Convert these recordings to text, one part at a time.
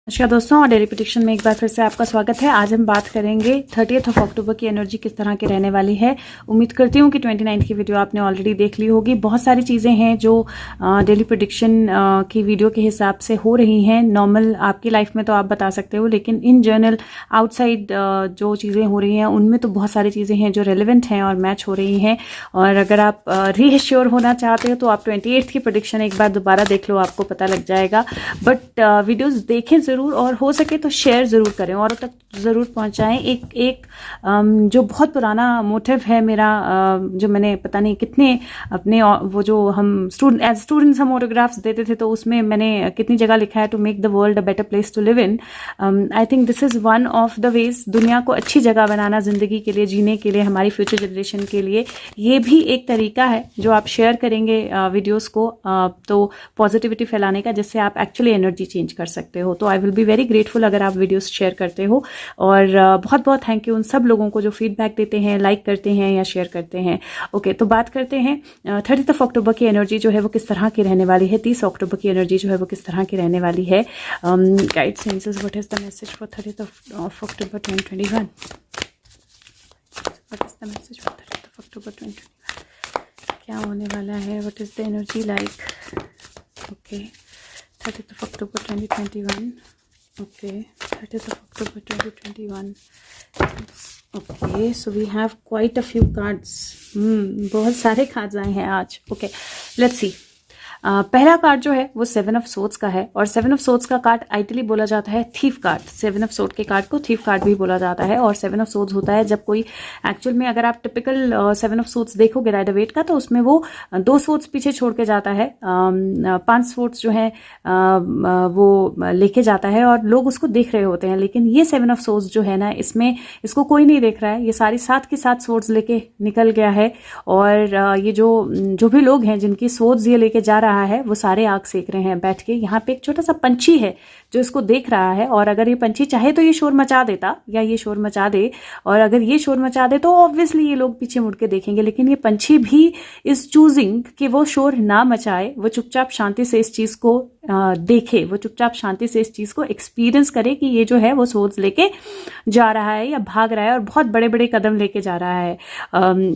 नमस्कार दोस्तों, और डेली प्रेडिक्शन में एक बार फिर से आपका स्वागत है। आज हम बात करेंगे 30 अक्टूबर की एनर्जी किस तरह की रहने वाली है। उम्मीद करती हूँ कि 29 की वीडियो आपने ऑलरेडी देख ली होगी। बहुत सारी चीज़ें हैं जो डेली प्रेडिक्शन की वीडियो के हिसाब से हो रही हैं। नॉर्मल आपकी लाइफ में तो आप बता सकते हो, लेकिन इन जनरल आउटसाइड जो चीज़ें हो रही हैं उनमें तो बहुत सारी चीज़ें हैं जो रेलिवेंट हैं और मैच हो रही हैं। और अगर आप रीश्योर होना चाहते हो तो आप 28 की प्रेडिक्शन एक बार दोबारा देख लो, आपको पता लग जाएगा। बट वीडियोज़ देखें ज़रूर, और हो सके तो शेयर ज़रूर करें, औरों तक ज़रूर पहुंचाएं। एक जो बहुत पुराना मोटिव है मेरा, जो मैंने पता नहीं कितने अपने वो जो हम एज स्टूडेंट्स हम ऑटोग्राफ्स देते थे, तो उसमें मैंने कितनी जगह लिखा है to make the world a better place to live in. I think this is one of the ways दुनिया को अच्छी जगह बनाना, ज़िंदगी के लिए, जीने के लिए, हमारी फ्यूचर जनरेशन के लिए। ये भी एक तरीका है जो आप शेयर करेंगे वीडियोज़ को, तो पॉजिटिविटी फैलाने का, जिससे आप एक्चुअली एनर्जी चेंज कर सकते हो। तो I will be very grateful अगर आप वीडियोस शेयर करते हो। और बहुत बहुत थैंक यू उन सब लोगों को जो फीडबैक देते हैं, लाइक करते हैं या शेयर करते हैं। ओके, तो बात करते हैं 30 अक्टूबर की एनर्जी जो है वो किस तरह की रहने वाली है। 30 अक्टूबर की एनर्जी जो है वो किस तरह की रहने वाली है। Guide senses, what is the message for 30 October 2021? What is the message for 30 अक्टूबर 2021? क्या होने वाला है? What is the energy like? Okay, 30 October 2021. Okay, 30th of October 2021. Okay, so we have quite a few cards. बहुत सारे cards आए हैं आज. Okay, let's see. पहला कार्ड जो है वो 7 ऑफ सोर्ड्स का है, और 7 ऑफ सोर्ड्स का कार्ड आइडियली बोला जाता है थीफ कार्ड। 7 ऑफ सोर्ड के कार्ड को थीफ कार्ड भी बोला जाता है। और 7 ऑफ सोर्ड्स होता है जब कोई एक्चुअल में, अगर आप टिपिकल 7 ऑफ सोर्ड्स देखोगे राइडर वेट का, तो उसमें वो 2 सोर्ड्स पीछे छोड़ के जाता है, 5 सोर्ड्स जो है वो लेके जाता है, और लोग उसको देख रहे होते हैं। लेकिन ये 7 ऑफ सोर्ड्स जो है ना, इसमें इसको कोई नहीं देख रहा है। ये सारी 7 की 7 सोर्ड्स लेके निकल गया है। और ये जो भी लोग हैं जिनकी सोर्ड्स ये लेके जा रहा है, वो सारे आग सेक रहे हैं बैठ के। यहाँ पे एक छोटा सा पंछी है जो इसको देख रहा है, और अगर ये पंछी चाहे तो ये शोर मचा देता, या ये शोर मचा दे, और अगर ये शोर मचा दे तो ऑब्वियसली ये लोग पीछे मुड़ के देखेंगे। लेकिन ये पंछी भी इज चूजिंग कि वो शोर ना मचाए, वो चुपचाप शांति से इस चीज को देखे, वो चुपचाप शांति से इस चीज को एक्सपीरियंस करे कि ये जो है वो सोर्स लेके जा रहा है या भाग रहा है, और बहुत बड़े बड़े कदम लेके जा रहा है।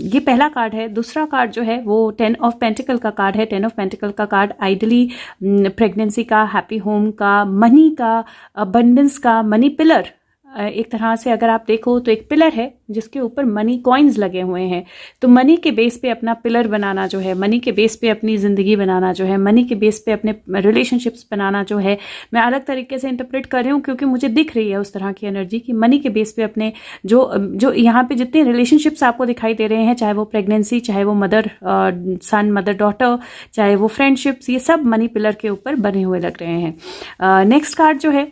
ये पहला कार्ड है। दूसरा कार्ड जो है वो 10 ऑफ पेंटिकल का कार्ड है। 10 ऑफ पेंटिकल का कार्ड आइडली प्रेगनेंसी का, हैप्पी होम का, मनी का, अबंडेंस का, मनी पिलर। एक तरह से अगर आप देखो तो एक पिलर है जिसके ऊपर मनी कॉइन्स लगे हुए हैं। तो मनी के बेस पे अपना पिलर बनाना जो है, मनी के बेस पे अपनी ज़िंदगी बनाना जो है, मनी के बेस पे अपने रिलेशनशिप्स बनाना जो है, मैं अलग तरीके से इंटरप्रेट कर रही हूँ क्योंकि मुझे दिख रही है उस तरह की एनर्जी कि मनी के बेस पे अपने जो यहाँ पे जितने रिलेशनशिप्स आपको दिखाई दे रहे हैं, चाहे वो प्रेगनेंसी, चाहे वो मदर सन, मदर डॉटर, चाहे वो फ्रेंडशिप्स, ये सब मनी पिलर के ऊपर बने हुए लग रहे हैं। नेक्स्ट कार्ड जो है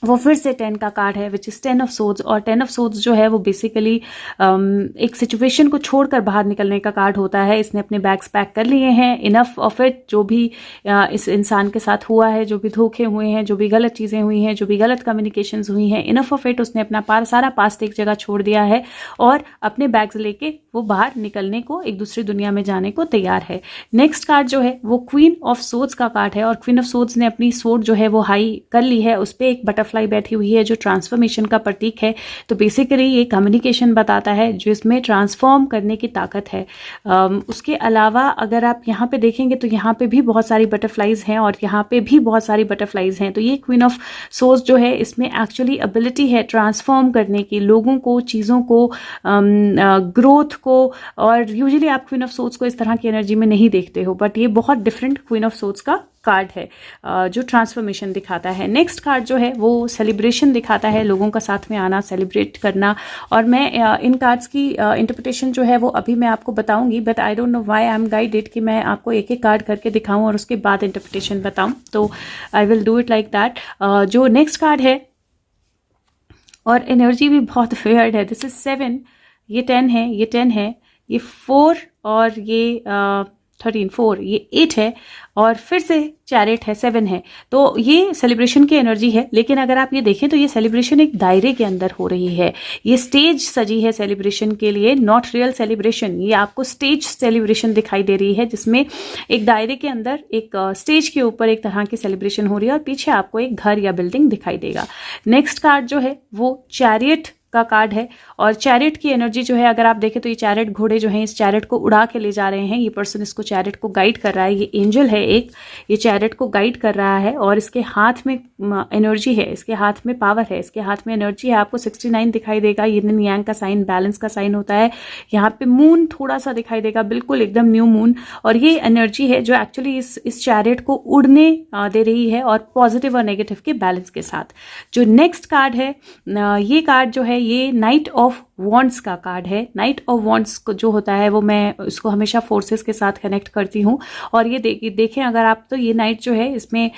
वो फिर से 10 का कार्ड है, विच इज 10 ऑफ सोर्ड्स। और 10 ऑफ सोर्ड्स जो है वो बेसिकली एक सिचुएशन को छोड़कर बाहर निकलने का कार्ड होता है। इसने अपने बैग्स पैक कर लिए हैं, इनफ ऑफ इट। जो भी इस इंसान के साथ हुआ है, जो भी धोखे हुए हैं, जो भी गलत चीज़ें हुई हैं, जो भी गलत कम्युनिकेशंस हुई हैं, इनफ ऑफ इट। उसने अपना सारा पास्ट एक जगह छोड़ दिया है और अपने बैग्स लेके वो बाहर निकलने को, एक दूसरी दुनिया में जाने को तैयार है। नेक्स्ट कार्ड जो है वो क्वीन ऑफ सोर्ड्स का कार्ड है, और क्वीन ऑफ सोर्ड्स ने अपनी सोर्ड जो है वो हाई कर ली है। उस पर एक बटरफ्लाई बैठी हुई है जो ट्रांसफॉर्मेशन का प्रतीक है। तो बेसिकली ये कम्युनिकेशन बताता है जो इसमें ट्रांसफॉर्म करने की ताकत है। उसके अलावा अगर आप यहाँ पे देखेंगे तो यहाँ पे भी बहुत सारी बटरफ्लाईज हैं, और यहाँ पे भी बहुत सारी बटरफ्लाईज हैं। तो ये क्वीन ऑफ सोर्ड्स जो है, इसमें एक्चुअली एबिलिटी है ट्रांसफॉर्म करने की, लोगों को, चीज़ों को, ग्रोथ को। और यूजुअली आप क्वीन ऑफ सोर्ड्स को इस तरह की एनर्जी में नहीं देखते हो, बट ये बहुत डिफरेंट क्वीन ऑफ सोर्ड्स का कार्ड है जो ट्रांसफॉर्मेशन दिखाता है। नेक्स्ट कार्ड जो है वो सेलिब्रेशन दिखाता है, लोगों का साथ में आना, सेलिब्रेट करना। और मैं इन कार्ड्स की इंटरप्रिटेशन जो है वो अभी मैं आपको बताऊंगी, but I don't know why I am guided कि मैं आपको एक एक कार्ड करके दिखाऊं और उसके बाद इंटरप्रिटेशन बताऊं। तो I will do it like that. जो नेक्स्ट कार्ड है, और एनर्जी भी बहुत वियर्ड है। दिस इज 7, ये 10 है, ये 10 है, ये 4 और ये 13 4, ये 8 है, और फिर से चैरियट है 7 है। तो ये सेलिब्रेशन की एनर्जी है, लेकिन अगर आप ये देखें तो ये सेलिब्रेशन एक दायरे के अंदर हो रही है। ये स्टेज सजी है सेलिब्रेशन के लिए, नॉट रियल सेलिब्रेशन। ये आपको स्टेज सेलिब्रेशन दिखाई दे रही है, जिसमें एक दायरे के अंदर एक स्टेज के ऊपर एक तरह की सेलिब्रेशन हो रही है, और पीछे आपको एक घर या बिल्डिंग दिखाई देगा। नेक्स्ट कार्ड जो है वो चैरियट का कार्ड है, और चैरियट की एनर्जी जो है अगर आप देखें तो ये चैरियट घोड़े जो हैं इस चैरियट को उड़ा के ले जा रहे हैं। ये पर्सन इसको चैरियट को गाइड कर रहा है, ये एंजल है एक, ये चैरियट को गाइड कर रहा है, और इसके हाथ में एनर्जी है, इसके हाथ में पावर है, इसके हाथ में एनर्जी है। आपको 69 दिखाई देगा, यिन यांग का साइन, बैलेंस का साइन होता है। यहाँ पे मून थोड़ा सा दिखाई देगा, बिल्कुल एकदम न्यू मून, और ये एनर्जी है जो एक्चुअली इस चैरियट को उड़ने दे रही है, और पॉजिटिव और नेगेटिव के बैलेंस के साथ। जो नेक्स्ट कार्ड है, ये कार्ड जो है ये नाइट ऑफ वॉन्ड्स का कार्ड है। नाइट ऑफ वॉन्ड्स को जो होता है वो मैं इसको हमेशा फोर्सेस के साथ कनेक्ट करती हूँ, और ये देखें अगर आप, तो ये नाइट जो है इसमें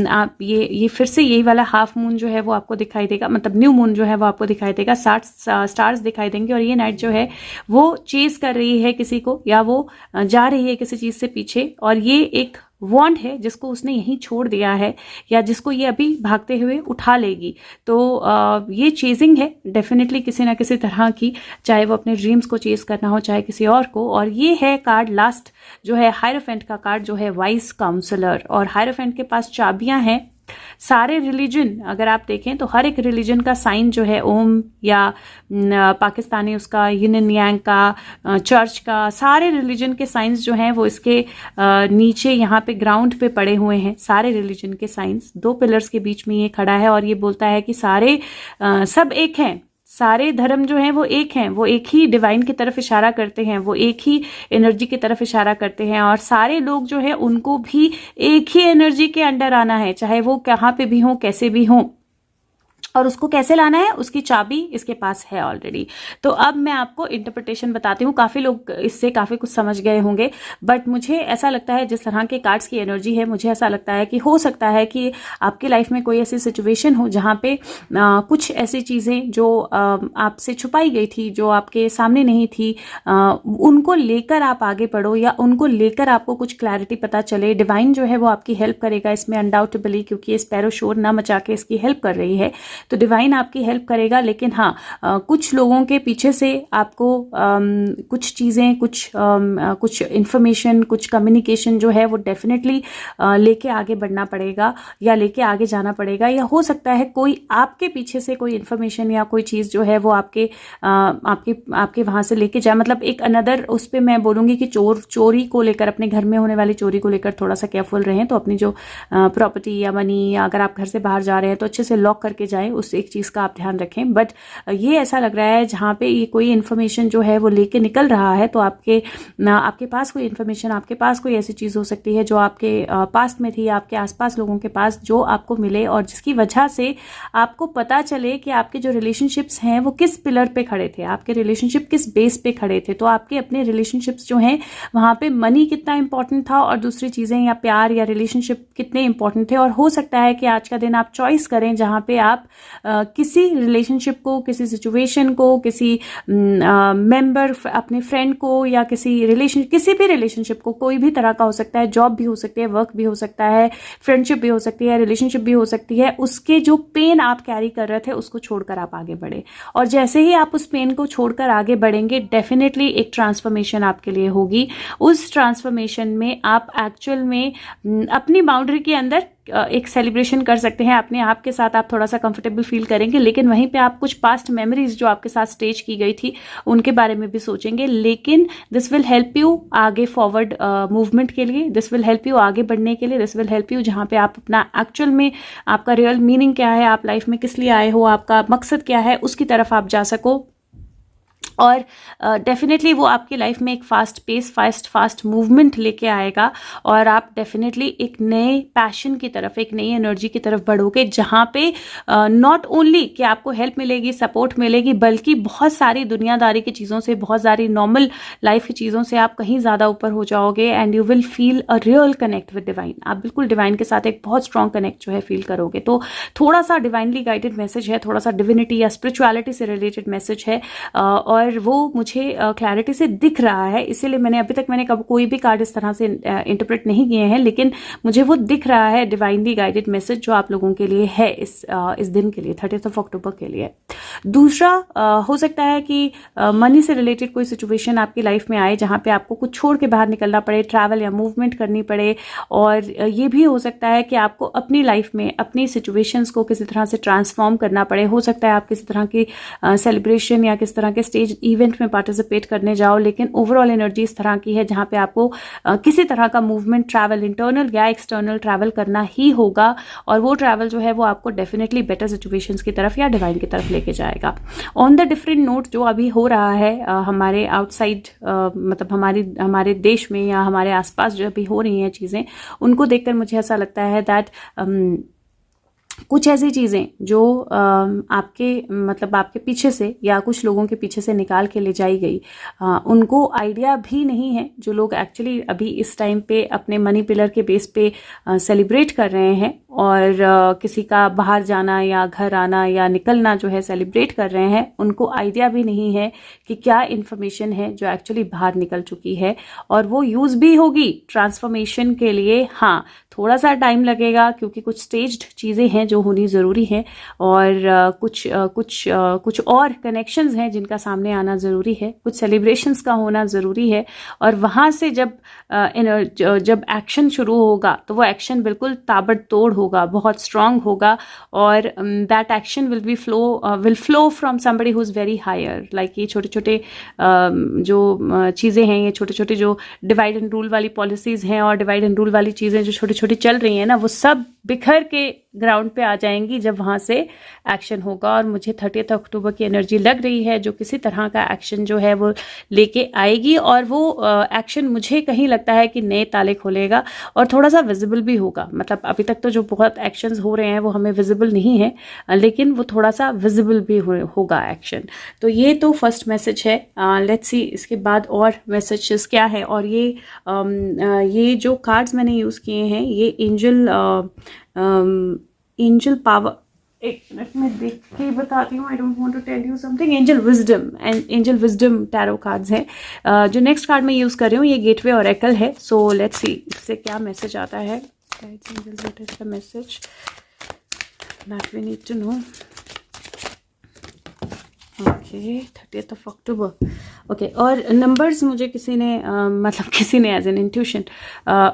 आप ये फिर से यही वाला हाफ मून जो है वो आपको दिखाई देगा, मतलब न्यू मून जो है वो आपको दिखाई देगा, 60 स्टार्स दिखाई देंगे, और ये नाइट जो है वो चेज कर रही है किसी को, या वो जा रही है किसी चीज से पीछे, और ये एक वॉन्ड है जिसको उसने यहीं छोड़ दिया है, या जिसको ये अभी भागते हुए उठा लेगी। तो ये चेजिंग है डेफिनेटली किसी ना किसी तरह की, चाहे वो अपने ड्रीम्स को चेज करना हो, चाहे किसी और को। और ये है कार्ड लास्ट जो है हायरोफेंट का कार्ड, जो है वाइस काउंसलर, और हायरोफेंट के पास चाबियां हैं। सारे रिलीजन अगर आप देखें तो हर एक रिलीजन का साइन जो है ओम, या पाकिस्तानी उसका यिन यांग का, चर्च का, सारे रिलीजन के साइंस जो हैं वो इसके नीचे यहाँ पे ग्राउंड पे पड़े हुए हैं। सारे रिलीजन के साइंस 2 पिलर्स के बीच में ये खड़ा है, और ये बोलता है कि सारे सब एक हैं, सारे धर्म जो हैं वो एक हैं, वो एक ही डिवाइन की तरफ इशारा करते हैं, वो एक ही एनर्जी की तरफ इशारा करते हैं, और सारे लोग जो है उनको भी एक ही एनर्जी के अंडर आना है, चाहे वो कहाँ पे भी हों, कैसे भी हों। और उसको कैसे लाना है, उसकी चाबी इसके पास है ऑलरेडी। तो अब मैं आपको इंटरप्रिटेशन बताती हूँ। काफ़ी लोग इससे काफ़ी कुछ समझ गए होंगे, बट मुझे ऐसा लगता है जिस तरह के कार्ड्स की एनर्जी है, मुझे ऐसा लगता है कि हो सकता है कि आपकी लाइफ में कोई ऐसी सिचुएशन हो जहाँ पे कुछ ऐसी चीज़ें जो आपसे छुपाई गई थी, जो आपके सामने नहीं थी, उनको लेकर आप आगे बढ़ो, या उनको लेकर आपको कुछ क्लैरिटी पता चले। डिवाइन जो है वो आपकी हेल्प करेगा इसमें अनडाउटेबली, क्योंकि ये स्पैरो शोर ना मचा के इसकी हेल्प कर रही है, तो डिवाइन आपकी हेल्प करेगा। लेकिन हाँ, कुछ लोगों के पीछे से आपको कुछ चीज़ें, कुछ इन्फॉर्मेशन, कुछ कम्युनिकेशन जो है वो डेफिनेटली लेके आगे बढ़ना पड़ेगा, या लेके आगे जाना पड़ेगा। या हो सकता है कोई आपके पीछे से कोई इन्फॉर्मेशन या कोई चीज़ जो है वो आपके वहाँ से लेके जाए। मतलब एक अनदर उस पर मैं बोलूँगी कि चोरी को लेकर, अपने घर में होने वाली चोरी को लेकर थोड़ा सा केयरफुल रहें। तो अपनी जो प्रॉपर्टी या मनी, या अगर आप घर से बाहर जा रहे हैं तो अच्छे से लॉक करके जाएं, उस एक चीज़ का आप ध्यान रखें। बट ये ऐसा लग रहा है जहाँ पे ये कोई इन्फॉर्मेशन जो है वो लेके निकल रहा है, तो आपके पास कोई इन्फॉर्मेशन, आपके पास कोई ऐसी चीज़ हो सकती है जो आपके पास्ट में थी, आपके आसपास लोगों के पास, जो आपको मिले, और जिसकी वजह से आपको पता चले कि आपके जो रिलेशनशिप्स हैं वो किस पिलर पे खड़े थे, आपके रिलेशनशिप किस बेस पे खड़े थे। तो आपके अपने रिलेशनशिप्स जो हैं वहाँ पे मनी कितना इंपॉर्टेंट था, और दूसरी चीज़ें या प्यार या रिलेशनशिप कितने इंपॉर्टेंट थे। और हो सकता है कि आज का दिन आप चॉइस करें जहाँ पे आप किसी रिलेशनशिप को, किसी सिचुएशन को, किसी मेंबर, अपने फ्रेंड को, या किसी भी रिलेशनशिप को, कोई भी तरह का हो सकता है, जॉब भी हो सकती है, वर्क भी हो सकता है, फ्रेंडशिप भी हो सकती है, रिलेशनशिप भी हो सकती है, उसके जो पेन आप कैरी कर रहे थे उसको छोड़कर आप आगे बढ़े। और जैसे ही आप उस पेन को छोड़कर आगे बढ़ेंगे, डेफिनेटली एक ट्रांसफॉर्मेशन आपके लिए होगी। उस ट्रांसफॉर्मेशन में आप एक्चुअल में अपनी बाउंड्री के अंदर एक सेलिब्रेशन कर सकते हैं, अपने आप के साथ आप थोड़ा सा कंफर्टेबल फील करेंगे। लेकिन वहीं पे आप कुछ पास्ट मेमोरीज जो आपके साथ स्टेज की गई थी उनके बारे में भी सोचेंगे। लेकिन दिस विल हेल्प यू आगे फॉरवर्ड मूवमेंट के लिए, दिस विल हेल्प यू आगे बढ़ने के लिए, दिस विल हेल्प यू जहाँ पे आप अपना एक्चुअल में आपका रियल मीनिंग क्या है, आप लाइफ में किस लिए आए हो, आपका मकसद क्या है, उसकी तरफ आप जा सको। और डेफिनेटली वो आपकी लाइफ में एक फास्ट पेस, फास्ट मूवमेंट लेके आएगा, और आप डेफिनेटली एक नए पैशन की तरफ, एक नई एनर्जी की तरफ बढ़ोगे, जहाँ पे नॉट ओनली कि आपको हेल्प मिलेगी, सपोर्ट मिलेगी, बल्कि बहुत सारी दुनियादारी की चीज़ों से, बहुत सारी नॉर्मल लाइफ की चीज़ों से आप कहीं ज़्यादा ऊपर हो जाओगे, and you will feel a real connect with divine. आप बिल्कुल डिवाइन के साथ एक बहुत स्ट्रॉन्ग कनेक्ट जो है फील करोगे। तो थोड़ा सा डिवाइनली गाइडेड मैसेज है, थोड़ा सा डिविनिटी या स्पिरिचुअलिटी से रिलेटेड मैसेज है, और वो मुझे क्लैरिटी से दिख रहा है, इसीलिए मैंने अभी तक कब कोई भी कार्ड इस तरह से इंटरप्रेट नहीं किए हैं, लेकिन मुझे वो दिख रहा है डिवाइनली गाइडेड मैसेज जो आप लोगों के लिए है इस दिन के लिए, 30 अक्टूबर के लिए। दूसरा हो सकता है कि मनी से रिलेटेड कोई सिचुएशन आपकी लाइफ में आए जहां पे आपको कुछ छोड़ के बाहर निकलना पड़े, ट्रैवल या मूवमेंट करनी पड़े, और ये भी हो सकता है कि आपको अपनी लाइफ में अपनी सिचुएशंस को किसी तरह से ट्रांसफॉर्म करना पड़े। हो सकता है आप किसी तरह की सेलिब्रेशन या किसी तरह के स्टेज इवेंट में पार्टिसिपेट करने जाओ, लेकिन ओवरऑल एनर्जी इस तरह की है जहां पे आपको किसी तरह का मूवमेंट, ट्रैवल, इंटरनल या एक्सटर्नल ट्रैवल करना ही होगा, और वो ट्रैवल जो है वो आपको डेफिनेटली बेटर सिचुएशंस की तरफ या डिवाइन की तरफ लेके जाएगा। ऑन द डिफरेंट नोट जो अभी हो रहा है हमारे आउटसाइड, मतलब हमारे देश में या हमारे आसपास जो अभी हो रही हैं चीज़ें, उनको देखकर मुझे ऐसा लगता है दैट कुछ ऐसी चीज़ें जो आपके पीछे से या कुछ लोगों के पीछे से निकाल के ले जाई गई, उनको आइडिया भी नहीं है, जो लोग एक्चुअली अभी इस टाइम पे अपने मनी पिलर के बेस पे सेलिब्रेट कर रहे हैं, और किसी का बाहर जाना या घर आना या निकलना जो है सेलिब्रेट कर रहे हैं, उनको आइडिया भी नहीं है कि क्या इन्फॉर्मेशन है जो एक्चुअली बाहर निकल चुकी है, और वो यूज़ भी होगी ट्रांसफॉर्मेशन के लिए। हाँ, थोड़ा सा टाइम लगेगा क्योंकि कुछ स्टेज्ड चीज़ें हैं जो होनी ज़रूरी है, और कुछ और कनेक्शंस हैं जिनका सामने आना ज़रूरी है, कुछ सेलिब्रेशंस का होना ज़रूरी है, और वहाँ से जब एक्शन शुरू होगा तो वो एक्शन बिल्कुल ताबड़तोड़ होगा, बहुत स्ट्रांग होगा, और that action will flow from somebody who is very higher. Like ये छोटे छोटे जो चीज़ें हैं, ये छोटे छोटे जो डिवाइड एंड रूल वाली पॉलिसीज़ हैं और डिवाइड एंड रूल वाली चीज़ें जो छोटी छोटी चल रही हैं ना, वो सब बिखर के ग्राउंड पे आ जाएंगी जब वहाँ से एक्शन होगा। और मुझे 30 अक्टूबर की एनर्जी लग रही है जो किसी तरह का एक्शन जो है वो लेके आएगी, और वो एक्शन मुझे कहीं लगता है कि नए ताले खोलेगा और थोड़ा सा विजिबल भी होगा। मतलब अभी तक तो जो बहुत एक्शंस हो रहे हैं वो हमें विजिबल नहीं है, लेकिन वो थोड़ा सा विजिबल भी होगा एक्शन। तो ये तो फर्स्ट मैसेज है। लेट्स सी इसके बाद और मैसेजेस क्या है। और ये जो कार्ड्स मैंने यूज़ किए हैं, ये एंजल पावर, एक मिनट में देख के बताती हूँ। I don't want to tell you something. Angel wisdom tarot cards हैं। जो नेक्स्ट कार्ड मैं यूज़ कर रही हूँ ये गेटवे ऑरेकल है। सो लेट्स सी इससे क्या मैसेज आता है। What is the message that we need to know. Okay, 30 अक्टूबर। ओके, और नंबर्स मुझे किसी ने as an intuition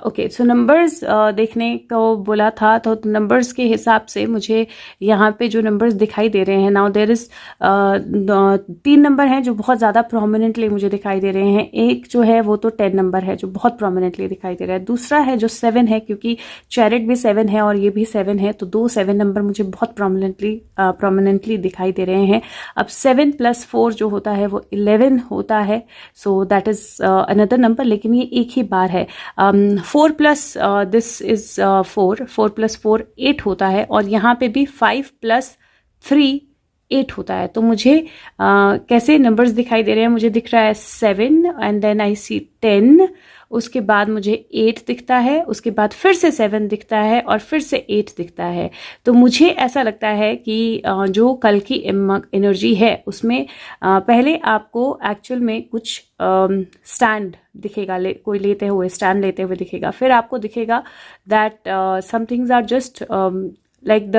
okay, so numbers देखने को बोला था, तो नंबर्स के हिसाब से मुझे यहाँ पे जो नंबर्स दिखाई दे रहे हैं, नाउ देयर इज 3 नंबर हैं जो बहुत ज़्यादा प्रोमिनेंटली मुझे दिखाई दे रहे हैं। एक जो है वो तो 10 नंबर है जो बहुत प्रोमिनेंटली दिखाई दे रहा है। दूसरा है जो 7 है, क्योंकि चैरिट भी 7 है और ये भी 7 है, तो 2 7 नंबर मुझे बहुत प्रोमिनेंटली दिखाई दे रहे हैं। अब 7 + 4 जो होता है वो 11 होता है। So that is another number, लेकिन ये एक ही बार है। 4 प्लस दिस इज 4 + 4 8 होता है, और यहाँ पे भी 5 + 3 8 होता है। तो मुझे कैसे नंबर्स दिखाई दे रहे हैं, मुझे दिख रहा है 7 एंड देन आई सी 10, उसके बाद मुझे 8 दिखता है, उसके बाद फिर से 7 दिखता है और फिर से 8 दिखता है। तो मुझे ऐसा लगता है कि जो कल की एनर्जी है उसमें पहले आपको एक्चुअल में कुछ स्टैंड दिखेगा, कोई लेते हुए स्टैंड लेते हुए दिखेगा। फिर आपको दिखेगा that some things are just like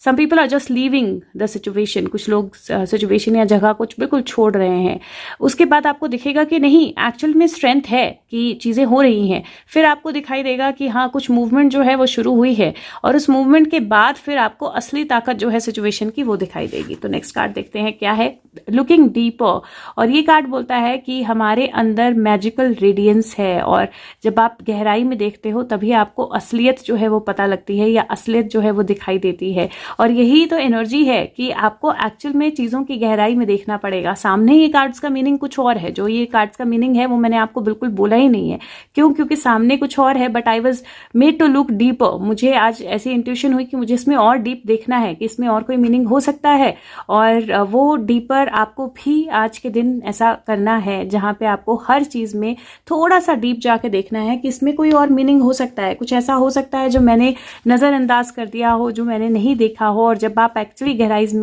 some people are just leaving the situation। कुछ लोग सिचुएशन या जगह कुछ बिल्कुल छोड़ रहे हैं। उसके बाद आपको दिखेगा कि नहीं, एक्चुअल में स्ट्रेंथ है कि चीज़ें हो रही हैं। फिर आपको दिखाई देगा कि हाँ, कुछ मूवमेंट जो है वो शुरू हुई है, और उस मूवमेंट के बाद फिर आपको असली ताकत जो है सिचुएशन की वो दिखाई देगी। तो नेक्स्ट कार्ड देखते हैं क्या है। लुकिंग डीपर, और ये कार्ड बोलता है कि हमारे अंदर मैजिकल रेडियंस है, और जब आप गहराई में देखते हो तभी आपको असलियत जो है वो पता लगती है, या असलियत जो है वो दिखाई देती है। और यही तो एनर्जी है कि आपको एक्चुअल में चीज़ों की गहराई में देखना पड़ेगा। सामने ये कार्ड्स का मीनिंग कुछ और है, जो ये कार्ड्स का मीनिंग है वो मैंने आपको बिल्कुल बोला ही नहीं है। क्यों? क्योंकि सामने कुछ और है, but I was made to look deeper. मुझे आज ऐसी इंट्यूशन हुई कि मुझे इसमें और डीप देखना है, कि इसमें और कोई मीनिंग हो सकता है, और वो डीपर आपको भी आज के दिन ऐसा करना है, जहाँ पे आपको हर चीज़ में थोड़ा सा डीप जाके देखना है कि इसमें कोई और मीनिंग हो सकता है, कुछ ऐसा हो सकता है जो मैंने नज़रअंदाज कर दिया हो, जो मैंने नहीं देखा देखा हो, और जब आप एक्चुअली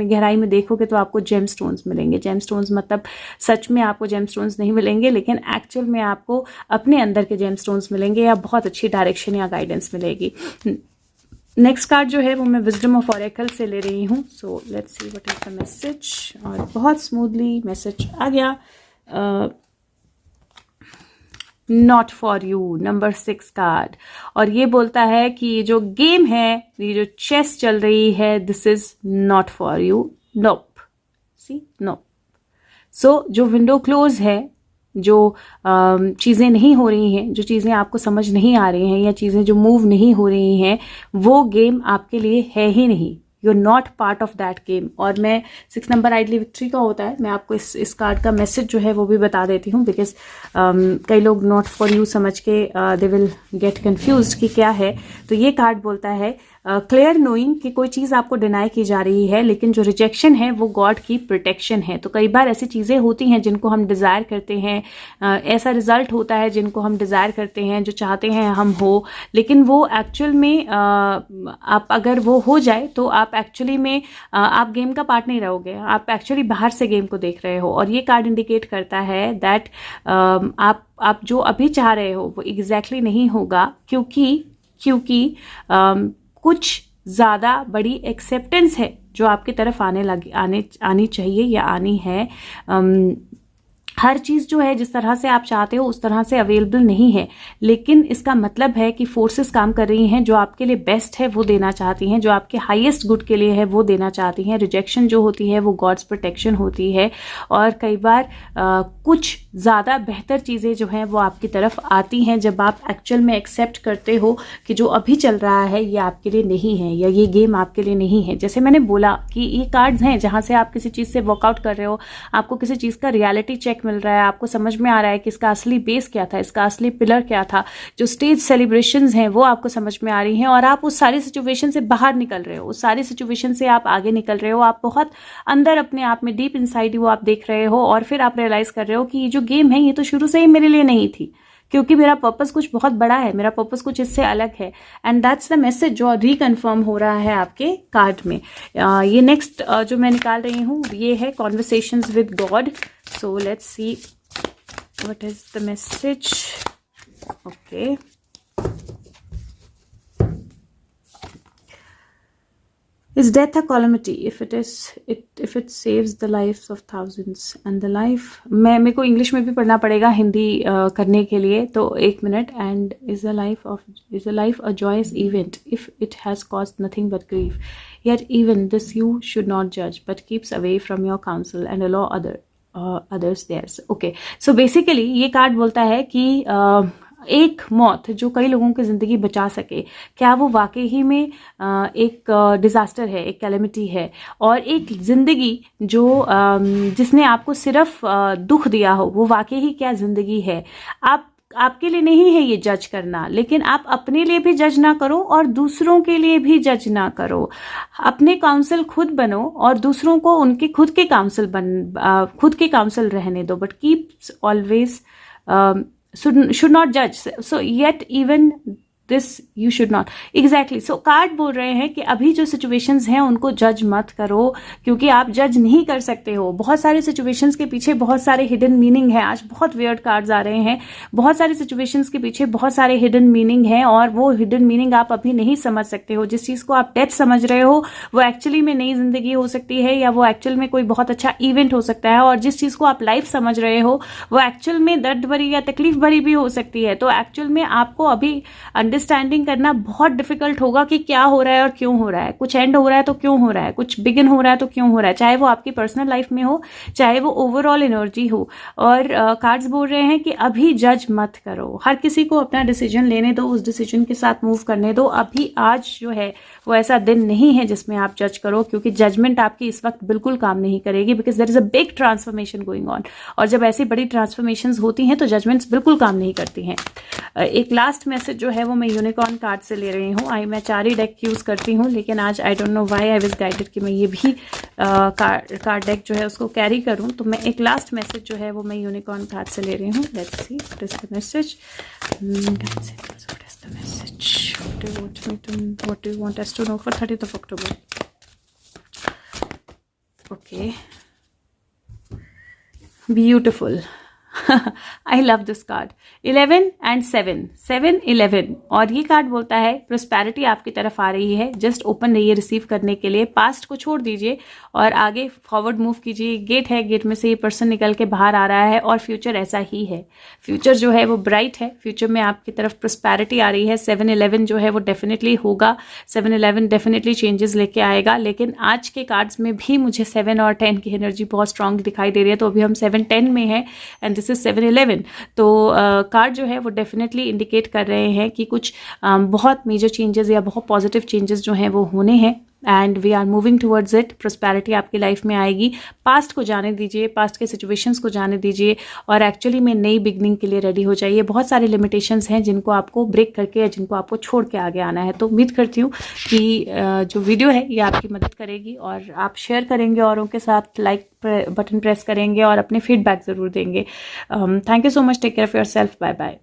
गहराई में देखोगे तो आपको जेम स्टोन्स मिलेंगे। जेम स्टोन्स मतलब सच में आपको जेम स्टोन्स नहीं मिलेंगे, लेकिन एक्चुअल में आपको अपने अंदर के जेम स्टोन्स मिलेंगे, या बहुत अच्छी डायरेक्शन या गाइडेंस मिलेगी। नेक्स्ट कार्ड जो है वो मैं विजडम ऑफ ऑरेकल से ले रही हूँ। So let's see what is the message. और बहुत स्मूथली मैसेज आ गया। Not for you, number 6 card, और ये बोलता है कि ये जो गेम है, ये जो चेस चल रही है, this is not for you. Nope, see nope. So जो विंडो क्लोज है, जो चीज़ें नहीं हो रही हैं, जो चीज़ें आपको समझ नहीं आ रही हैं, या चीज़ें जो मूव नहीं हो रही हैं, वो गेम आपके लिए है ही नहीं। You are not part of that game. और मैं 6 नंबर आइडली विक्ट्री का होता है, मैं आपको इस कार्ड का मैसेज जो है वो भी बता देती हूँ, बिकॉज कई लोग नॉट फॉर यू समझ के दे विल गेट कन्फ्यूज्ड कि क्या है। तो ये कार्ड बोलता है क्लियर नोइंग कि कोई चीज़ आपको डिनाई की जा रही है, लेकिन जो रिजेक्शन है वो गॉड की प्रोटेक्शन है। तो कई बार ऐसी चीज़ें होती हैं जिनको हम डिज़ायर करते हैं, ऐसा रिजल्ट होता है जिनको हम डिज़ायर करते हैं, जो चाहते हैं हम हो, लेकिन वो एक्चुअल में आप अगर वो हो जाए तो आप एक्चुअली में आप गेम का पार्ट नहीं रहोगे, आप एक्चुअली बाहर से गेम को देख रहे हो। और ये कार्ड इंडिकेट करता है दैट आप जो अभी चाह रहे हो वो एग्जैक्टली नहीं होगा, क्योंकि कुछ ज़्यादा बड़ी एक्सेप्टेंस है जो आपकी तरफ आनी चाहिए या आनी है। हर चीज़ जो है जिस तरह से आप चाहते हो उस तरह से अवेलेबल नहीं है, लेकिन इसका मतलब है कि फोर्सेस काम कर रही हैं, जो आपके लिए बेस्ट है वो देना चाहती हैं, जो आपके हाईएस्ट गुड के लिए है वो देना चाहती हैं। रिजेक्शन जो होती है वो गॉड्स प्रोटेक्शन होती है, और कई बार कुछ ज़्यादा बेहतर चीज़ें जो हैं वो आपकी तरफ आती हैं जब आप एक्चुअल में एक्सेप्ट करते हो कि जो अभी चल रहा है ये आपके लिए नहीं है, या ये गेम आपके लिए नहीं है। जैसे मैंने बोला कि ये कार्ड्स हैं जहाँ से आप किसी चीज़ से वर्कआउट कर रहे हो, आपको किसी चीज़ का रियलिटी चेक मिल रहा है, आपको समझ में आ रहा है कि इसका असली बेस क्या था, इसका असली पिलर क्या था, जो स्टेज सेलिब्रेशंस हैं वो आपको समझ में आ रही हैं, और आप उस सारी सिचुएशन से बाहर निकल रहे हो, उस सारी सिचुएशन से आप आगे निकल रहे हो, आप बहुत अंदर अपने आप में डीप इनसाइड वो आप देख रहे हो, और फिर आप रियलाइज कर रहे हो कि ये जो गेम है ये तो शुरू से ही मेरे लिए नहीं थी, क्योंकि मेरा पर्पस कुछ बहुत बड़ा है, मेरा पर्पस कुछ इससे अलग है। एंड दैट्स द मैसेज जो रिकन्फर्म हो रहा है आपके कार्ड में। ये नेक्स्ट जो मैं निकाल रही हूँ ये है conversations with God. So let's see what is the message. Okay, Is death a calamity if it saves the lives of thousands and the life? मेरे को इंग्लिश में भी पढ़ना पड़ेगा हिंदी करने के लिए, तो एक minute. And is a life a joyous event if it has caused nothing but grief? Yet even this you should not judge, but keeps away from your counsel and allow others theirs. Okay, so basically ये card बोलता है कि एक मौत जो कई लोगों की ज़िंदगी बचा सके, क्या वो वाकई ही में एक डिज़ास्टर है, एक कैलेमिटी है? और एक ज़िंदगी जो जिसने आपको सिर्फ दुख दिया हो, वो वाकई ही क्या ज़िंदगी है? आपके लिए नहीं है ये जज करना, लेकिन आप अपने लिए भी जज ना करो और दूसरों के लिए भी जज ना करो। अपने काउंसिल खुद बनो और दूसरों को उनके खुद के काउंसिल रहने दो, but keeps always should not judge. So yet even this you should not. Exactly. So card बोल रहे हैं कि अभी जो सिचुएशंस हैं उनको जज मत करो, क्योंकि आप जज नहीं कर सकते हो। बहुत सारे सिचुएशंस के पीछे बहुत सारे हिडन मीनिंग है। आज बहुत वियर्ड कार्ड्स आ रहे हैं। बहुत सारे सिचुएशंस के पीछे बहुत सारे हिडन मीनिंग है, और वो हिडन मीनिंग आप अभी नहीं समझ सकते हो। जिस चीज़ को आप डेथ समझ रहे हो वो एक्चुअली में नई जिंदगी हो सकती है, या वो एक्चुअल में कोई बहुत अच्छा इवेंट हो सकता है, और जिस चीज़ को आप लाइफ समझ रहे हो वो एक्चुअल में दर्द भरी या तकलीफ भरी भी हो सकती है। तो एक्चुअल में आपको अभी अंडरस्टैंडिंग करना बहुत डिफिकल्ट होगा कि क्या हो रहा है और क्यों हो रहा है। कुछ एंड हो रहा है तो क्यों हो रहा है, कुछ बिगिन हो रहा है तो क्यों हो रहा है, चाहे वो आपकी पर्सनल लाइफ में हो, चाहे वो ओवरऑल एनर्जी हो। और कार्ड्स बोल रहे हैं कि अभी जज मत करो। हर किसी को अपना डिसीजन लेने दो, उस डिसीजन के साथ मूव करने दो। अभी आज जो है वो ऐसा दिन नहीं है जिसमें आप जज करो, क्योंकि जजमेंट आपकी इस वक्त बिल्कुल काम नहीं करेगी, because there is a big transformation going on. और जब ऐसी बड़ी ट्रांसफॉर्मेशंस होती हैं तो जजमेंट्स बिल्कुल काम नहीं करती हैं। एक लास्ट मैसेज जो है वो मैं यूनिकॉर्न कार्ड से ले रही हूँ। मैं 4 ही डेक यूज़ करती हूँ, लेकिन आज I don't know why I was guided कि मैं ये भी कार्ड डेक जो है उसको कैरी करूँ। तो मैं एक लास्ट मैसेज जो है वो मैं यूनिकॉर्न कार्ड से ले रही हूँ। Let's see what is the message. What do you want us to know for 30th of October? Okay, beautiful. I love this card. 11 and 7, 7 11, और ये कार्ड बोलता है प्रोस्पेरिटी आपकी तरफ आ रही है। जस्ट ओपन रहिए रिसीव करने के लिए। पास्ट को छोड़ दीजिए और आगे फॉरवर्ड मूव कीजिए। गेट है, गेट में से ये पर्सन निकल के बाहर आ रहा है और फ्यूचर ऐसा ही है। फ्यूचर जो है वो ब्राइट है। फ्यूचर में आपकी तरफ प्रोस्पेरिटी आ रही है। 7-11 जो है वो डेफिनेटली होगा। 7-11 डेफिनेटली चेंजेस लेके आएगा। लेकिन आज के कार्ड्स में भी मुझे 7 और 10 की एनर्जी बहुत स्ट्रांग दिखाई दे रही है। तो अभी हम 7-10 में है एंड दिस इज 7-11। तो कार्ड जो है वो डेफिनेटली इंडिकेट कर रहे हैं कि कुछ बहुत मेजर चेंजेस या बहुत पॉजिटिव चेंजेस जो हैं वो होने हैं and we are moving towards it. Prosperity आपकी लाइफ में आएगी। पास्ट को जाने दीजिए, पास्ट के सिचुएशंस को जाने दीजिए और एक्चुअली में नई बिगनिंग के लिए रेडी हो जाइए। बहुत सारे लिमिटेशंस हैं जिनको आपको ब्रेक करके या जिनको आपको छोड़ के आगे आना है। तो उम्मीद करती हूँ कि जो वीडियो है ये आपकी मदद करेगी और आप शेयर करेंगे औरों के साथ, लाइक बटन प्रेस करेंगे और अपने फीडबैक ज़रूर देंगे। Thank you so much. Take care of yourself. Bye bye.